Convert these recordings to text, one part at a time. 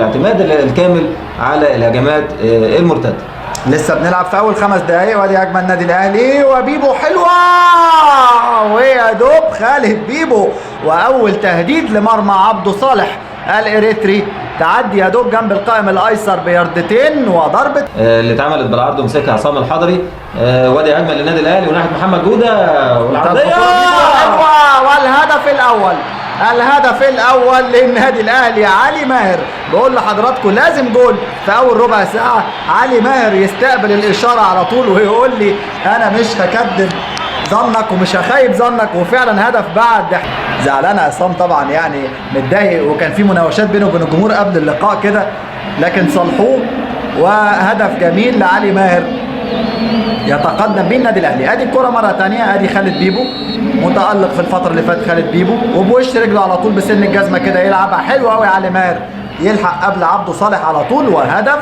الاعتماد الكامل على الهجمات المرتده. لسه بنلعب في اول 5 دقايق، وادي هجمه النادي الاهلي وبيبو حلوه، ويا دوب خالد بيبو، واول تهديد لمرمى عبده صالح الاريتري، تعدي يا دوب جنب القائم الايسر بياردتين، وضربه اللي اتعملت بالعرض ومسكها عصام الحضري. وادي هجمه للنادي الاهلي وناحيه محمد جوده والعرضيه حلوه، والهدف الاول، الهدف الاول للنادي الاهلي. علي ماهر، بقول لحضراتكم لازم جول في اول ربع ساعه. علي ماهر يستقبل الاشاره على طول ويقول لي انا مش هكذب ظنك ومش هخيب ظنك، وفعلا هدف بعد. زعلان عصام طبعا، يعني متضايق، وكان في مناوشات بينه وبين الجمهور قبل اللقاء كده، لكن صلحوه، وهدف جميل لعلي ماهر يتقدم بيه النادي الاهلي. ادي الكره مره ثانيه، ادي خالد بيبو متالق في الفتره اللي فاتت. خالد بيبو وبوش رجله على طول بسن الجزمه كده يلعبها حلوه قوي. علي ماهر يلحق قبل عبده صالح على طول، وهدف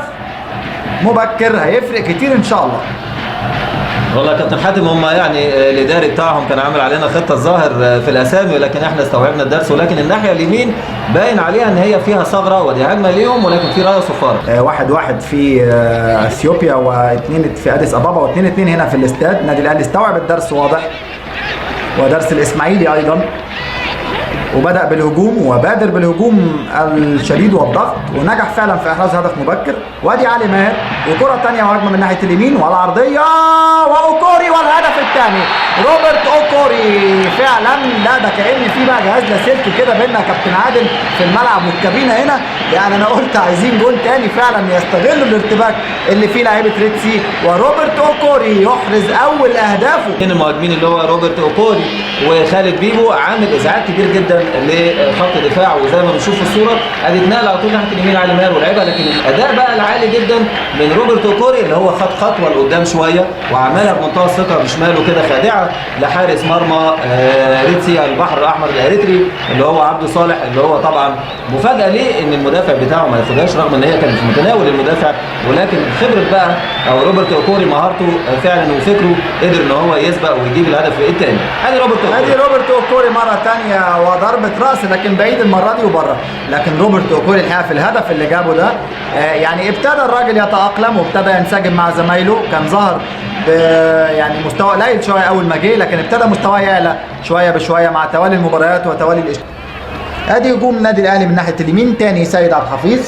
مبكر هيفرق كتير ان شاء الله. والله يا كابتن حاتم، هم يعني الاداري بتاعهم كان عامل علينا خطه الظاهر في الاسامي، ولكن احنا استوعبنا الدرس. ولكن الناحيه اليمين باين عليها ان هي فيها ثغره، ودي هجمه ليهم، ولكن في رايه صفاره. 1-1 في اثيوبيا، و2 في اديس ابابا، و2-2 هنا في الاستاد. النادي الاهلي استوعب الدرس واضح، ودرس الاسماعيلي ايضا، وبدأ بالهجوم وبادر بالهجوم الشديد والضغط، ونجح فعلا في احراز هدف مبكر. وادي علي ماهر وكرة ثانية وهجمة من ناحية اليمين والعرضية، واوكوري والهدف الثاني. روبرت اوكوري فعلا، لا ده كأن في بقى جهاز لاسلكي كده بيننا يا كابتن عادل في الملعب والكابينة هنا. يعني انا قلت عايزين جول ثاني فعلا يستغلوا الارتباك اللي فيه لعيبة ريتسي، وروبرت اوكوري يحرز اول اهدافه. المهاجمين اللي هو روبرت اوكوري وخالد بيبو عامل ازعاج كبير جدا لخط دفاع، وزي ما بنشوف في الصوره ادي اتنقل على طول ناحيه اليمين علي ماهر ولعبها، لكن الاداء بقى العالي جدا من روبرت اوكوري اللي هو خد خطوه لقدام شويه وعملها بمنتهى الثقه بشماله كده خادعه لحارس مرمى ريتسي البحر الاحمر الاريتري اللي هو عبده صالح، اللي هو طبعا مفاجاه ليه ان المدافع بتاعه ما ياخدهاش رغم ان هي كانت في متناول المدافع، ولكن خبره بقى او روبرت اوكوري مهارته فعلا وفكره قدر ان هو يسبق ويجيب الهدف الثاني. ادي روبرت اوكوري مره ثانيه وضربه راس، لكن بعيد المره دي وبره. لكن روبرت اوكوري الحقيقه في الهدف اللي جابه ده يعني ابتدى الراجل يتاقلم وابتدى ينسجم مع زمايله. كان ظهر يعني مستوى قليل شويه اول ما جه، لكن ابتدى مستواه يعلى شويه بشويه مع توالي المباريات وتوالي ادي هجوم النادي الاهلي من ناحيه اليمين تاني. سيد عبد الحفيظ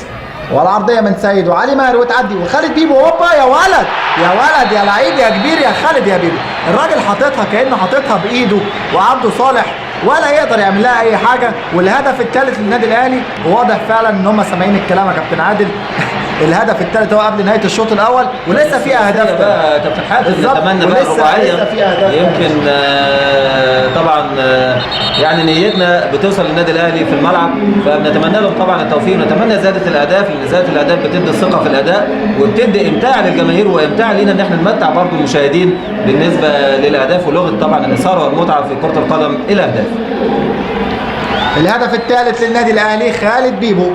والعرضيه من سيد وعلي ماهر وتعدي وخالد بيبو. هوبا يا ولد يا ولد يا لعيب يا كبير يا خالد يا بيبو. الراجل حاططها كانه حاططها بايده، وعبده صالح ولا يقدر يعمل لها اي حاجه. والهدف الثالث للنادي الاهلي، وواضح فعلا ان هم سامعين الكلام يا كابتن عادل. الهدف الثالث هو قبل نهايه الشوط الاول، ولسه في اهداف بقى كابتن حاتم. نتمنى بقى الرباعيه يمكن طبعا يعني نيتنا بتوصل للنادي الاهلي في الملعب، فبنتمنى لهم طبعا التوفيق، ونتمنى زياده الاهداف، لان زياده الاهداف بتدي الثقه في الاداء وبتدي امتاع للجماهير وامتاع لينا ان احنا نمتع برضه المشاهدين بالنسبه للاهداف ولغه طبعا الاثاره والمتعه في كره القدم الاهداف. الهدف الثالث للنادي الاهلي خالد بيبو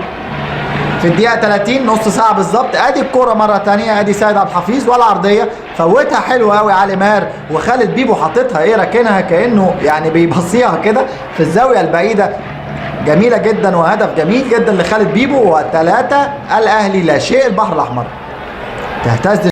في الدقيقة 30، نص ساعة بالظبط. ادي الكرة مرة ثانية، ادي سيد عبد الحفيظ ولا عرضية فوتها حلوة قوي علي ماهر، وخالد بيبو حاططها راكنها كأنه يعني بيبصيها كده في الزاوية البعيدة. جميلة جدا وهدف جميل جدا لخالد بيبو. و3 الاهلي لا شيء البحر الاحمر. تهتز